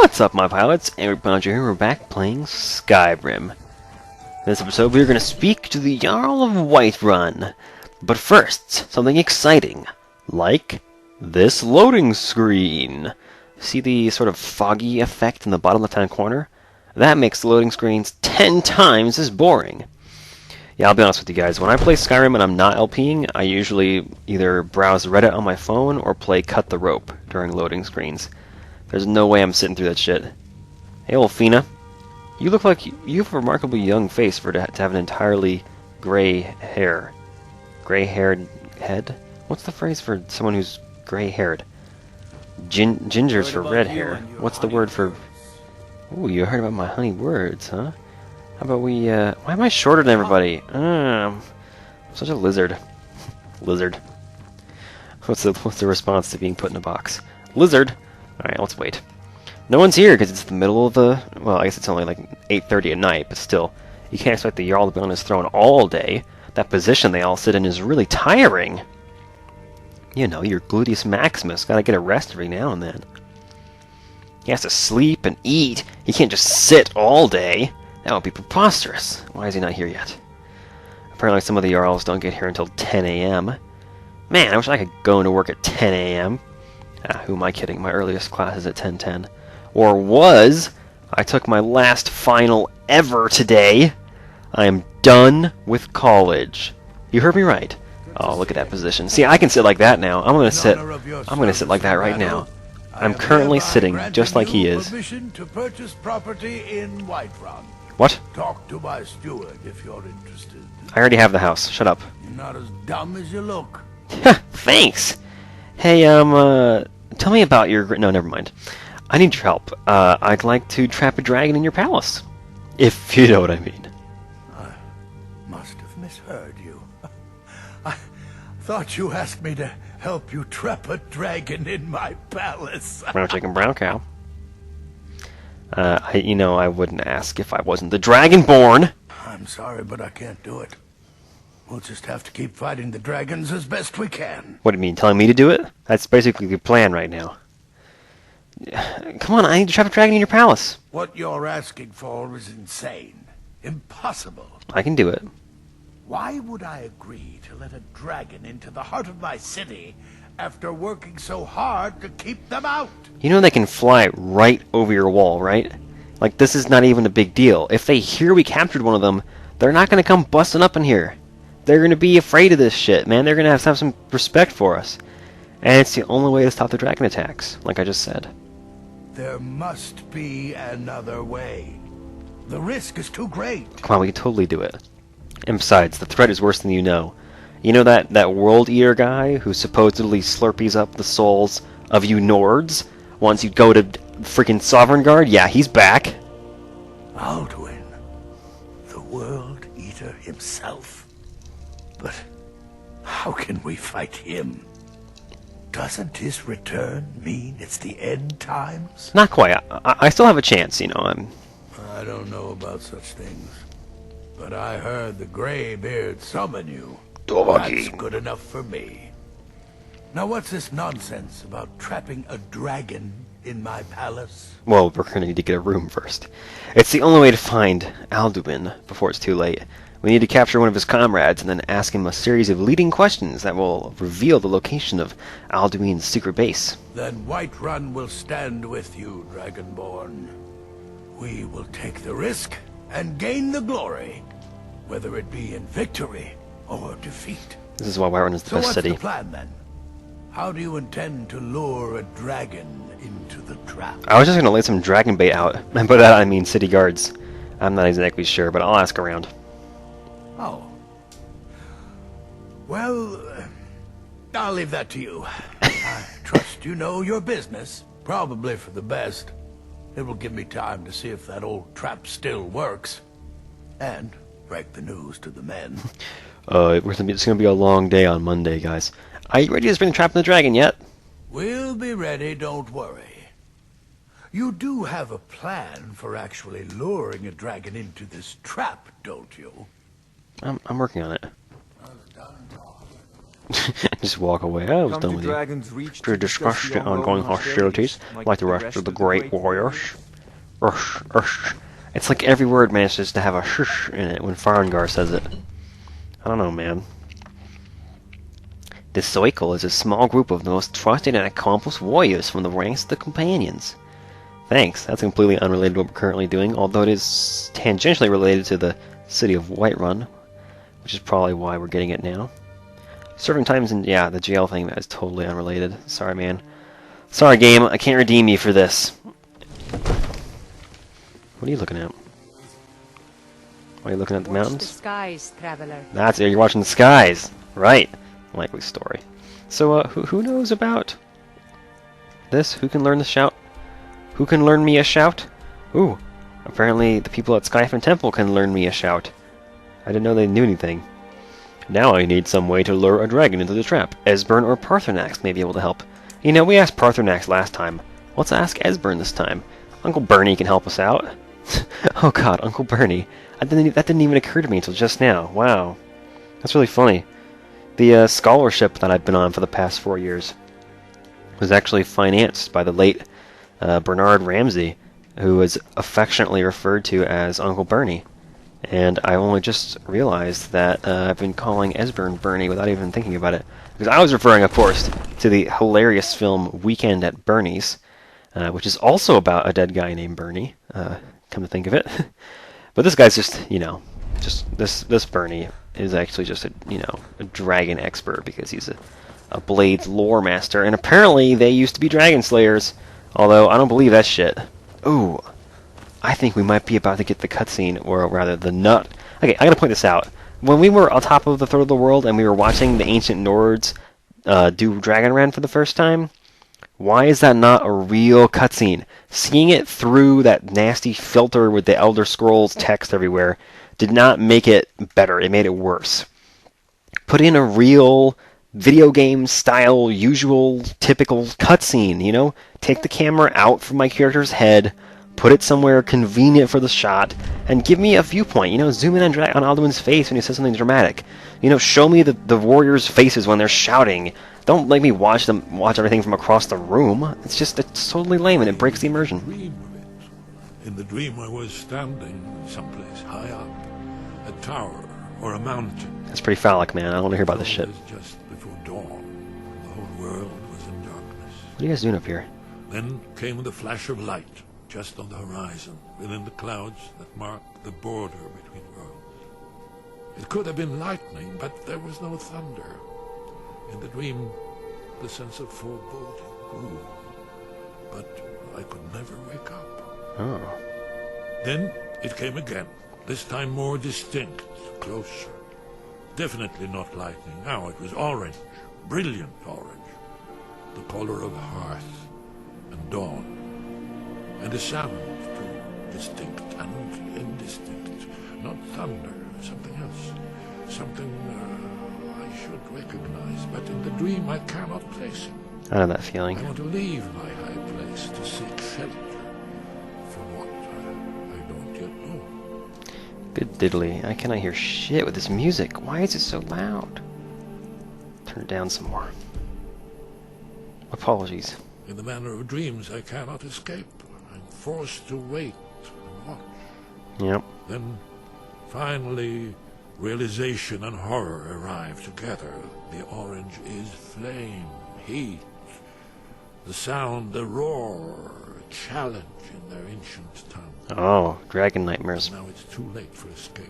What's up, my pilots? Angryponcho here. We're back playing Skyrim. In this episode, we're going to speak to the Jarl of Whiterun. But first, something exciting, like this loading screen. See the sort of foggy effect in the bottom left-hand corner? That makes the loading screens 10 times as boring. Yeah, I'll be honest with you guys. When I play Skyrim and I'm not LPing, I usually either browse Reddit on my phone or play Cut the Rope during loading screens. There's no way I'm sitting through that shit. Hey, Olfina. You look like you have a remarkably young face to have an entirely gray hair. Gray-haired head? What's the phrase for someone who's gray-haired? Ginger's for red hair. What's the word for... Ooh, you heard about my honey words, huh? How about we, why am I shorter than everybody? I'm such a lizard. Lizard. What's the response to being put in a box? Lizard! Alright, let's wait. No one's here because it's the middle of the... Well, I guess it's only like 8:30 at night, but still. You can't expect the Jarl to be on his throne all day. That position they all sit in is really tiring. You know, your gluteus maximus. Gotta get a rest every now and then. He has to sleep and eat. He can't just sit all day. That would be preposterous. Why is he not here yet? Apparently some of the Jarls don't get here until 10 a.m. Man, I wish I could go into work at 10 a.m. Who am I kidding? My earliest class is at 10:10. Or was. I took my last final ever today. I am done with college. You heard me right. Oh, look at that position. See, I can sit like that now. I'm gonna sit like that right now. I'm currently sitting just like he is. To purchase property in Whiterun. What? Talk to my steward if you're interested. I already have the house. Shut up. You're not as dumb as you look. Thanks. Hey, tell me about your... No, never mind. I need your help. I'd like to trap a dragon in your palace. If you know what I mean. I must have misheard you. I thought you asked me to help you trap a dragon in my palace. Brown chicken, brown cow. I wouldn't ask if I wasn't the Dragonborn. I'm sorry, but I can't do it. We'll just have to keep fighting the dragons as best we can. What do you mean, telling me to do it? That's basically the plan right now. Come on, I need to trap a dragon in your palace. What you're asking for is insane. Impossible. I can do it. Why would I agree to let a dragon into the heart of my city after working so hard to keep them out? You know they can fly right over your wall, right? Like, this is not even a big deal. If they hear we captured one of them, they're not going to come busting up in here. They're going to be afraid of this shit, man. They're going to have some respect for us. And it's the only way to stop the dragon attacks, like I just said. There must be another way. The risk is too great. Come on, we can totally do it. And besides, the threat is worse than you know. You know that World Eater guy who supposedly slurpees up the souls of you Nords once you go to freaking Sovereign Guard? Yeah, he's back. Alduin, the World Eater himself. But how can we fight him? Doesn't his return mean it's the end times? Not quite. I still have a chance, you know. I don't know about such things. But I heard the Greybeard summon you. That's good enough for me. Now what's this nonsense about trapping a dragon in my palace? Well, we're going to need to get a room first. It's the only way to find Alduin before it's too late. We need to capture one of his comrades and then ask him a series of leading questions that will reveal the location of Alduin's secret base. Then Whiterun will stand with you, Dragonborn. We will take the risk and gain the glory, whether it be in victory or defeat. This is why Whiterun is the best city. So what's the plan then? How do you intend to lure a dragon into the trap? I was just going to lay some dragon bait out, and by that I mean city guards. I'm not exactly sure, but I'll ask around. Oh. Well, I'll leave that to you. I trust you know your business. Probably for the best. It will give me time to see if that old trap still works. And break the news to the men. It's going to be a long day on Monday, guys. Are you ready to spring the trap in the dragon yet? We'll be ready, don't worry. You do have a plan for actually luring a dragon into this trap, don't you? I'm working on it. Just walk away. I was Come done to with you. Dragonsreach To discuss the ongoing hostilities, like the rest of the Great Warriors. Ush, ush. It's like every word manages to have a shush in it when Farengar says it. I don't know, man. The Soikle is a small group of the most trusted and accomplished warriors from the ranks of the companions. Thanks, that's completely unrelated to what we're currently doing, although it is tangentially related to the city of Whiterun, which is probably why we're getting it now. Serving times and yeah, the jail thing, that is totally unrelated. Sorry, man. Sorry, game, I can't redeem you for this. What are you looking at? Are you looking at the mountains? Watch the skies, traveler. That's it, you're watching the skies. Right. Likely story. So, who knows about this? Who can learn the shout? Who can learn me a shout? Ooh, apparently the people at Skyrim Temple can learn me a shout. I didn't know they knew anything. Now I need some way to lure a dragon into the trap. Esbern or Parthenax may be able to help. You know, we asked Parthenax last time. Let's ask Esbern this time. Uncle Bernie can help us out. Oh god, Uncle Bernie. That didn't even occur to me until just now. Wow. That's really funny. The scholarship that I've been on for the past 4 years was actually financed by the late Bernard Ramsey, who was affectionately referred to as Uncle Bernie. And I only just realized that I've been calling Esbern Bernie without even thinking about it. Because I was referring, of course, to the hilarious film Weekend at Bernie's, which is also about a dead guy named Bernie, come to think of it. But this guy's just, you know, this Bernie is actually just a dragon expert because he's a Blades lore master, and apparently they used to be dragon slayers, although I don't believe that shit. Ooh. I think we might be about to get the cutscene, or rather the nut. Okay, I gotta point this out. When we were on top of the Third of the World and we were watching the ancient Nords do Dragonrend for the first time, why is that not a real cutscene? Seeing it through that nasty filter with the Elder Scrolls text everywhere did not make it better, it made it worse. Put in a real video game style, usual, typical cutscene, you know? Take the camera out from my character's head, put it somewhere convenient for the shot, and give me a viewpoint. You know, zoom in on Alduin's face when he says something dramatic. You know, show me the warriors' faces when they're shouting. Don't make me watch everything from across the room. It's totally lame and it breaks the immersion. Dream of it. In the dream, I was standing someplace high up, a tower or a mountain. That's pretty phallic, man. I don't want to hear about this shit. It was just before dawn. The whole world was in darkness. What are you guys doing up here? Then came the flash of light, just on the horizon, within the clouds that marked the border between worlds. It could have been lightning, but there was no thunder. In the dream, the sense of foreboding grew, but I could never wake up. Oh. Then it came again, this time more distinct, closer. Definitely not lightning. Now it was orange, brilliant orange, the color of hearth and dawn. And a sound, too, distinct and indistinct. Not thunder, something else. Something I should recognize, but in the dream I cannot place it. I know that feeling. I want to leave my high place to seek shelter from what I don't yet know. Good diddly. I cannot hear shit with this music. Why is it so loud? Turn it down some more. Apologies. In the manner of dreams, I cannot escape. I'm forced to wait and watch. Yep. Then, finally, realization and horror arrive together. The orange is flame, heat. The sound, the roar, challenge in their ancient tongue. Oh, dragon nightmares. Now it's too late for escape.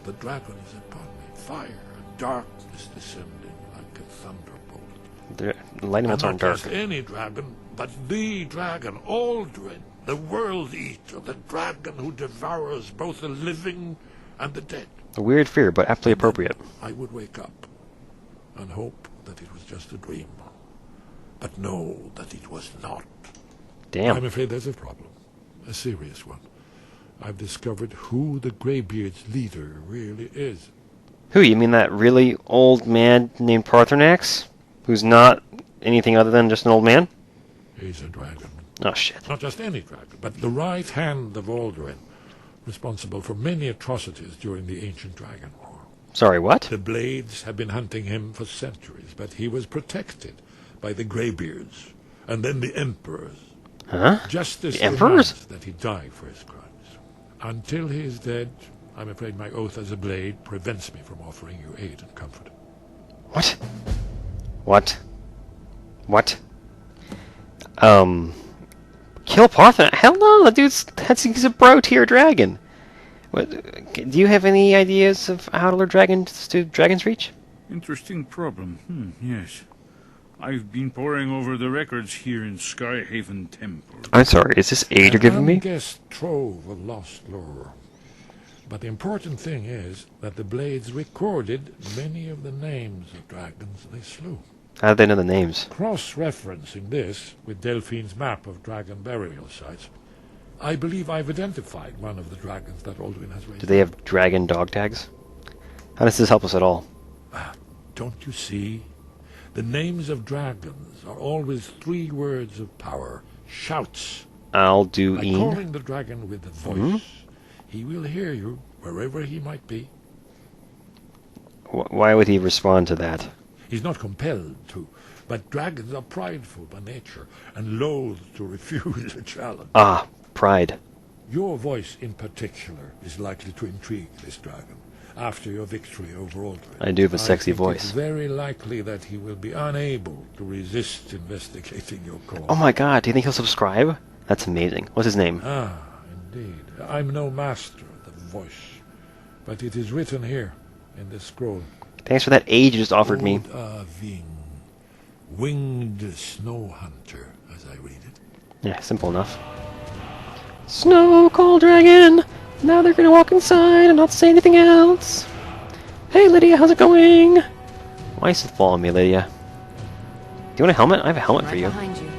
The dragon is upon me. Fire and darkness descending like a thunderbolt. The lightning bolts aren't dark. Not just any dragon, but the dragon, Aldrin, the world eater, the dragon who devours both the living and the dead. A weird fear, but aptly appropriate. I would wake up and hope that it was just a dream, but know that it was not. Damn. I'm afraid there's a problem, a serious one. I've discovered who the Greybeard's leader really is. Who, you mean that really old man named Parthenax? Who's not anything other than just an old man? He's a dragon. Oh, shit. Not just any dragon, but the right hand of Aldrin, responsible for many atrocities during the ancient Dragon War. Sorry, what? The Blades have been hunting him for centuries, but he was protected by the Greybeards, and then the Emperors. Huh? Justice The Emperors? demands that he die for his crimes. Until he is dead, I'm afraid my oath as a Blade prevents me from offering you aid and comfort. What? What? What? Kill Parthen? Hell no, he's a bro-tier dragon. What? Do you have any ideas of how to lure dragons to Dragonsreach? Interesting problem. Yes. I've been poring over the records here in Skyhaven Temple. I'm sorry, is this aid you're giving me? An unguessed trove of lost lore. But the important thing is that the Blades recorded many of the names of dragons they slew. How did they know the names? Cross-referencing this with Delphine's map of dragon burial sites, I believe I've identified one of the dragons that Alduin has raised. Do they have dragon dog tags? How does this help us at all? Don't you see? The names of dragons are always 3 words of power. Shouts. By Alduin. calling the dragon with a voice, he will hear you wherever he might be. Why would he respond to that? He's not compelled to, but dragons are prideful by nature and loath to refuse a challenge. Ah, pride. Your voice in particular is likely to intrigue this dragon after your victory over Alduin. I do have a sexy It's voice. very likely that he will be unable to resist investigating your call. Oh my god, do you think he'll subscribe? That's amazing. What's his name? Ah, indeed. I'm no master of the voice, but it is written here in this scroll. Thanks for that aid you just offered me. Ving, winged snow hunter, as I read it. Yeah, simple enough. Snow Call Dragon! Now they're gonna walk inside and not say anything else. Hey Lydia, how's it going? Why is it following me, Lydia? Do you want a helmet? I have a helmet Right for you. behind you.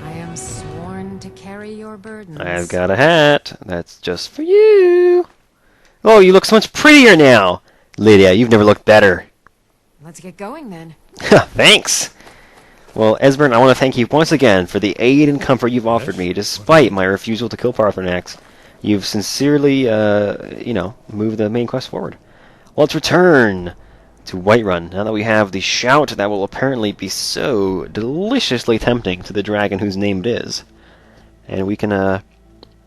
I am sworn to carry your burdens. I've got a hat. That's just for you. Oh, you look so much prettier now. Lydia, you've never looked better. Let's get going then. Thanks. Well, Esbern, I want to thank you once again for the aid and comfort you've offered me, despite my refusal to kill Paarthurnax. You've sincerely, moved the main quest forward. Let's return to Whiterun, now that we have the shout that will apparently be so deliciously tempting to the dragon whose name it is. And we can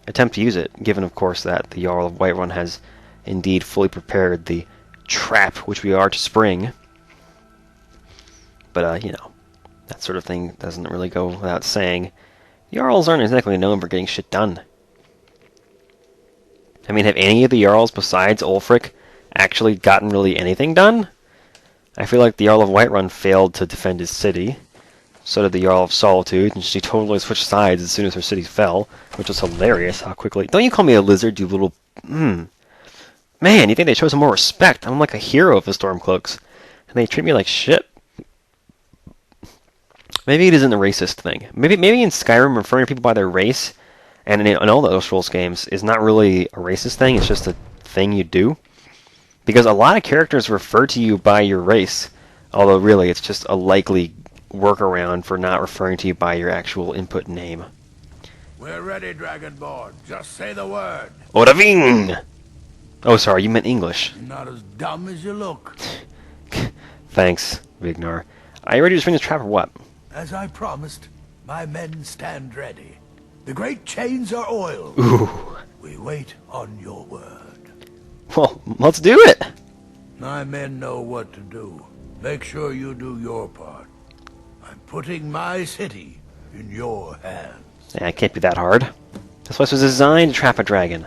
attempt to use it, given, of course, that the Jarl of Whiterun has indeed fully prepared the trap which we are to spring. But, that sort of thing doesn't really go without saying. Jarls aren't exactly known for getting shit done. I mean, have any of the Jarls besides Ulfric actually gotten really anything done? I feel like the Jarl of Whiterun failed to defend his city. So did the Jarl of Solitude, and she totally switched sides as soon as her city fell, which was hilarious how quickly... Don't you call me a lizard, you little... Man, you think they show some more respect? I'm like a hero of the Stormcloaks, and they treat me like shit. Maybe it isn't a racist thing. Maybe in Skyrim, referring to people by their race, and in all the Elder Scrolls games, is not really a racist thing, it's just a thing you do. Because a lot of characters refer to you by your race, although really it's just a likely workaround for not referring to you by your actual input name. We're ready, Dragonborn. Just say the word. Oraving! Oh, sorry, you meant English. You're not as dumb as you look. Thanks, Vignar. Are you ready to spring this trap or what? As I promised, my men stand ready. The great chains are oiled. Ooh. We wait on your word. Well, let's do it! My men know what to do. Make sure you do your part. I'm putting my city in your hands. Yeah, it can't be that hard. This place was designed to trap a dragon.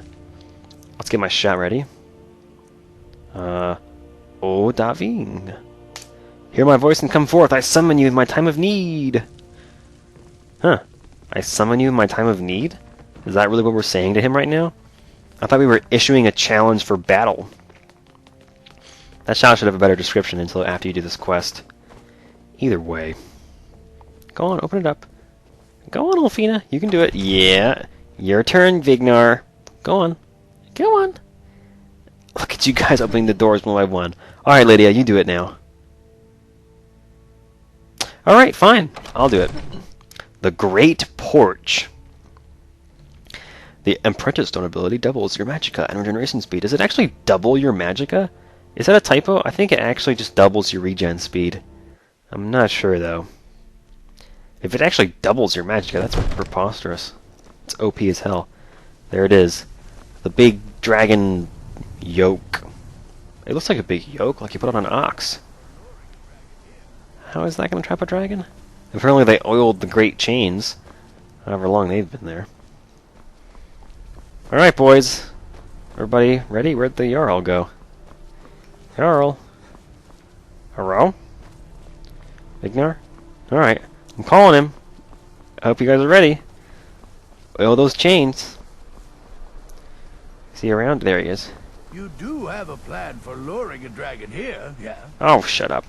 Let's get my shot ready. Davin. Hear my voice and come forth. I summon you in my time of need. Huh. I summon you in my time of need? Is that really what we're saying to him right now? I thought we were issuing a challenge for battle. That shout should have a better description until after you do this quest. Either way. Go on, open it up. Go on, Ulfina. You can do it. Yeah. Your turn, Vignar. Go on. Go on. Look at you guys opening the doors one by one. Alright, Lydia, you do it now. Alright, fine. I'll do it. The Great Porch. The Apprentice Stone ability doubles your magicka and regeneration speed. Does it actually double your magicka? Is that a typo? I think it actually just doubles your regen speed. I'm not sure, though. If it actually doubles your magic, that's preposterous. It's OP as hell. There it is. The big dragon yoke. It looks like a big yoke, like you put it on an ox. How is that going to trap a dragon? Apparently they oiled the great chains, however long they've been there. Alright, boys. Everybody ready? Where'd the Jarl go? Jarl? Hello? Ignar? Alright. I'm calling him. I hope you guys are ready. Oil those chains. Is he around? There he is. You do have a plan for luring a dragon here, yeah? Oh, shut up.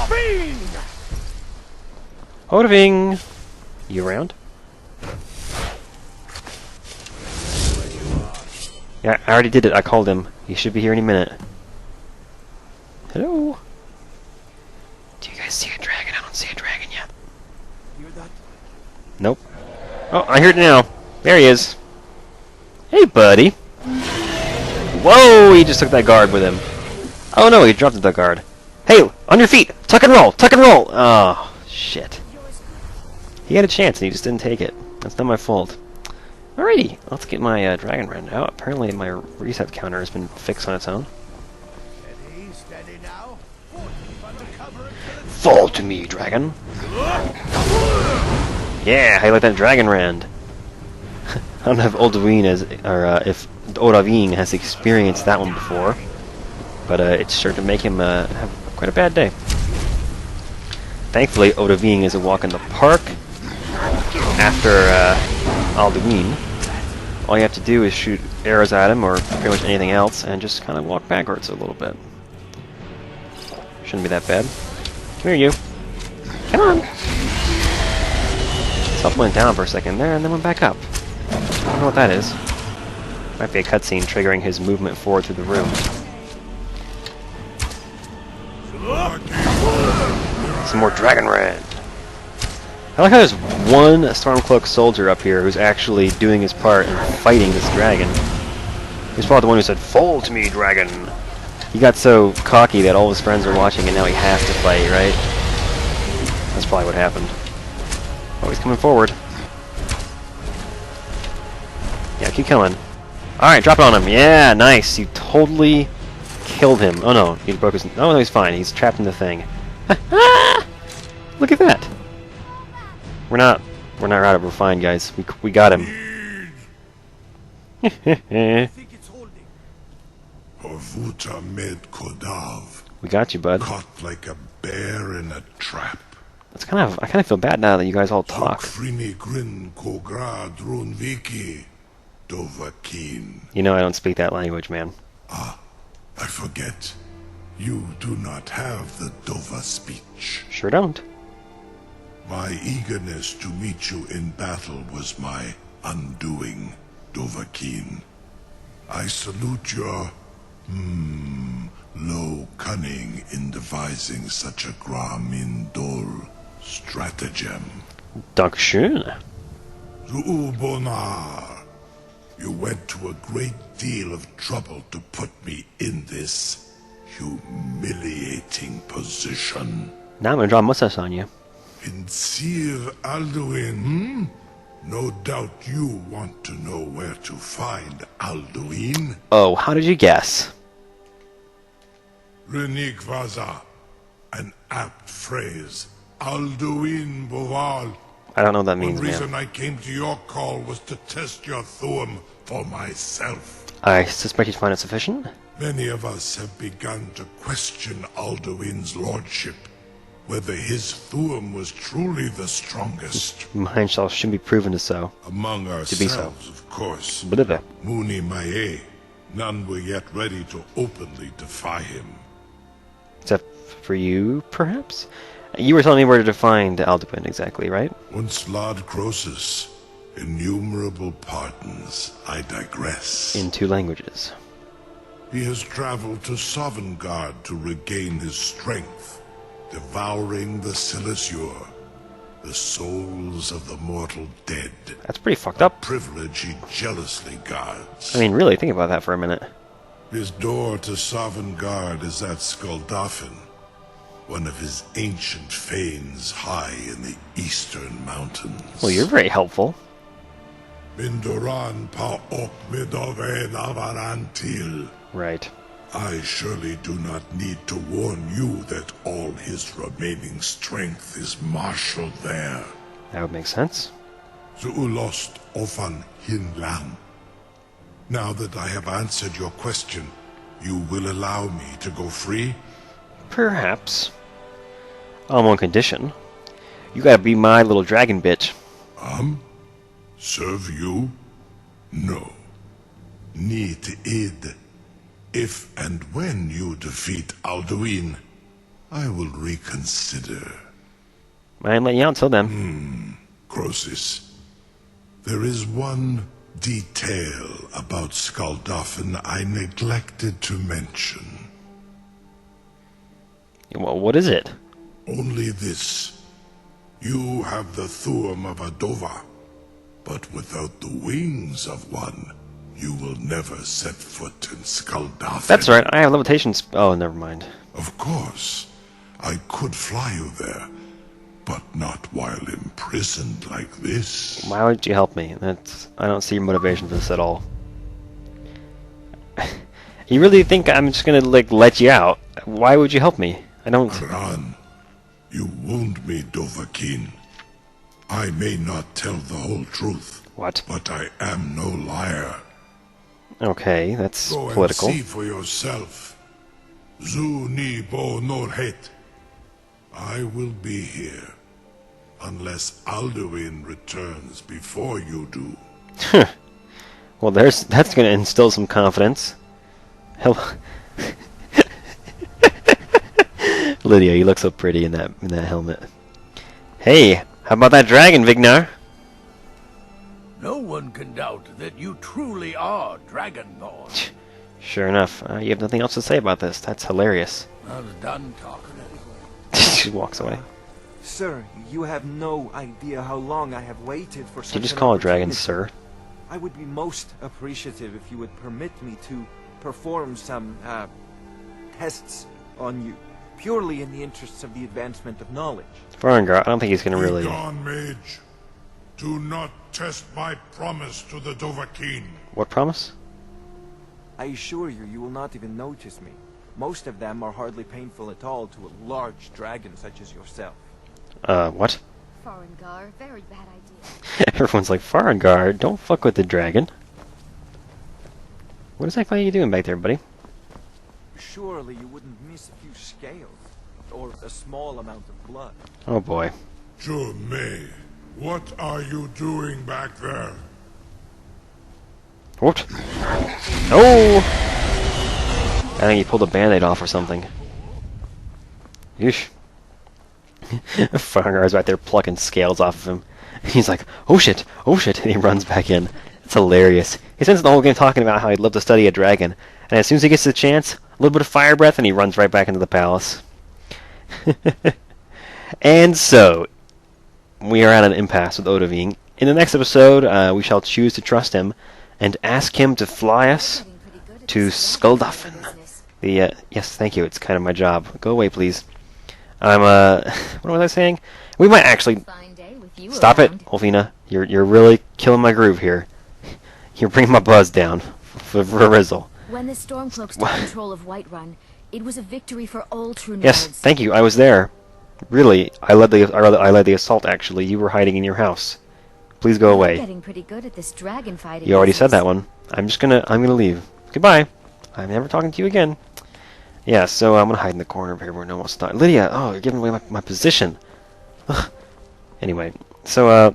Bing! Hodving! You around? Yeah, I already did it. I called him. He should be here any minute. Hello? Do you guys see a dragon? I don't see a dragon yet. Hear that? Nope. Oh, I hear it now. There he is. Hey, buddy. Whoa, he just took that guard with him. Oh no, he dropped the guard. Hey, on your feet! Tuck and roll! Tuck and roll! Oh, shit. He had a chance and he just didn't take it. That's not my fault. Alrighty, let's get my Dragon Rend out. Apparently my reset counter has been fixed on its own. Steady, steady now. Fall to me, dragon! Yeah, how you like that Dragon Rend? I don't know if Oldween has, or if Odavine has experienced that one before, but it's sure to make him have quite a bad day. Thankfully, Odavine is a walk in the park after Alduin. All you have to do is shoot arrows at him, or pretty much anything else, and just kind of walk backwards a little bit. Shouldn't be that bad. Come here, you. Come on! Self went down for a second there, and then went back up. I don't know what that is. Might be a cutscene triggering his movement forward through the room. Some more Dragon Rend. I like how there's one Stormcloak soldier up here who's actually doing his part in fighting this dragon. He's probably the one who said, "Fall to me, dragon!" He got so cocky that all of his friends are watching and now he has to fight, right? That's probably what happened. Oh, he's coming forward. Yeah, keep coming. Alright, drop it on him. Yeah, nice. You totally killed him. Oh no, he broke his... Oh no, he's fine. He's trapped in the thing. Look at that. We're not out of. We're fine, guys. We got him. I think it's holding. Orvuta med Kodav, We got you, bud. caught like a bear in a trap. That's I kind of feel bad now that you guys all talk. Frini grin kogra drunviki dovakin. You know I don't speak that language, man. I forget. You do not have the Dova speech. Sure don't. My eagerness to meet you in battle was my undoing, Dovahkiin. I salute your, low cunning in devising such a Gramin Dol stratagem. Dankeschön. Zuubonar, you went to a great deal of trouble to put me in this humiliating position. Now I'm gonna draw a mustache on you. In Sir Alduin, No doubt you want to know where to find Alduin. Oh, how did you guess? Renikvaza, an apt phrase. Alduin Boval. I don't know what that One means, reason man. I came to your call was to test your Thuum for myself. I suspect you find it sufficient? Many of us have begun to question Alduin's lordship, whether his Thuum was truly the strongest. Mine shall soon be proven to so. Among be ourselves, so. of course. Whatever. Muni Mae, none were yet ready to openly defy him. Except for you, perhaps? You were telling me where to find Alduin exactly, right? Once Lord Croesus, innumerable pardons, I digress. In 2 languages. He has traveled to Sovngarde to regain his strength, devouring the Silesure, the souls of the mortal dead. That's pretty fucked up. Privilege he jealously guards. I mean, really, think about that for a minute. His door to Sovngarde is at Skuldafn, one of his ancient fanes high in the eastern mountains. Well, you're very helpful. Mindoran pa ok midove navarantil. Right. I surely do not need to warn you that all his remaining strength is marshaled there. That would make sense. Zuulost ofan hinlam. Now that I have answered your question, you will allow me to go free? Perhaps. On one condition. You gotta be my little dragon bitch. Serve you? No. Need id. If and when you defeat Alduin, I will reconsider. I ain't letting you out until then. Croesus, there is one detail about Skuldafn I neglected to mention. Well, what is it? Only this. You have the Thuum of a Dova, but without the wings of one, you will never set foot in Skuldafn. That's right, I have levitation oh, never mind. Of course, I could fly you there, but not while imprisoned like this. Why would you help me? I don't see your motivation for this at all. You really think I'm just gonna, like, let you out? Why would you help me? I don't... Aran, you wound me, Dovahkiin. I may not tell the whole truth. What? But I am no liar. Okay, that's Go political. and see for yourself. Zu ni bo norhet. I will be here, unless Alduin returns before you do. Well, that's going to instill some confidence. Hell, Lydia, you look so pretty in that helmet. Hey, how about that dragon, Vignar? No one can doubt that you truly are Dragonborn. Sure enough, you have nothing else to say about this. That's hilarious. I was done talking. She walks away. Sir, you have no idea how long I have waited for such You just an call a dragon, opportunity. sir. I would be most appreciative if you would permit me to perform some, tests on you, purely in the interests of the advancement of knowledge. Farengar, I don't think he's going to really... Be gone, mage. Do not test my promise to the Dovahkiin. What promise? I assure you, you will not even notice me. Most of them are hardly painful at all to a large dragon such as yourself. What? Farengar, very bad idea. Everyone's like, Farengar, don't fuck with the dragon. What exactly are you doing back there, buddy? Surely you wouldn't miss a few scales, or a small amount of blood. Oh boy. May, what are you doing back there? What? Oh! I think he pulled a band-aid off or something. Yeesh. Farengar's right there plucking scales off of him. He's like, oh shit, and he runs back in. It's hilarious. He spends the whole game talking about how he'd love to study a dragon, and as soon as he gets the chance, a little bit of fire breath, and he runs right back into the palace. And so, we are at an impasse with Odahviing. In the next episode, we shall choose to trust him, and ask him to fly us to Skuldafn. Yes, thank you, it's kind of my job. Go away, please. What was I saying? We might actually... Stop it, Olfina. You're really killing my groove here. You're bringing my buzz down. For Rizzle. When the Stormcloaks took control of Whiterun, it was a victory for all true nerds. Yes, thank you, I was there. Really, I led the assault, actually. You were hiding in your house. Please go away. You're getting pretty good at this dragon fighting. You already said that one. I'm gonna leave. Goodbye. I'm never talking to you again. Yeah, so I'm gonna hide in the corner of here where no one's not. Lydia, oh, you're giving away my position. Ugh. Anyway, so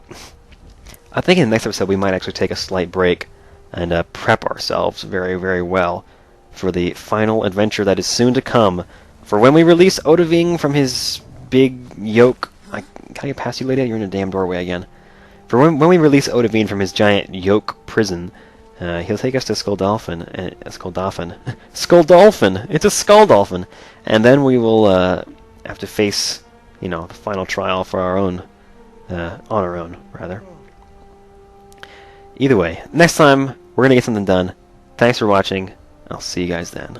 I think in the next episode we might actually take a slight break and prep ourselves very, very well for the final adventure that is soon to come. For when we release Odahviing from his big yoke. Can I get past you, Lydia? You're in a damn doorway again. For when we release Odahviing from his giant yoke prison, he'll take us to Skuldafn. Skuldafn! It's a Skuldafn! And then we will have to face, the final trial for our own, on our own, rather. Either way, next time, we're going to get something done. Thanks for watching. I'll see you guys then.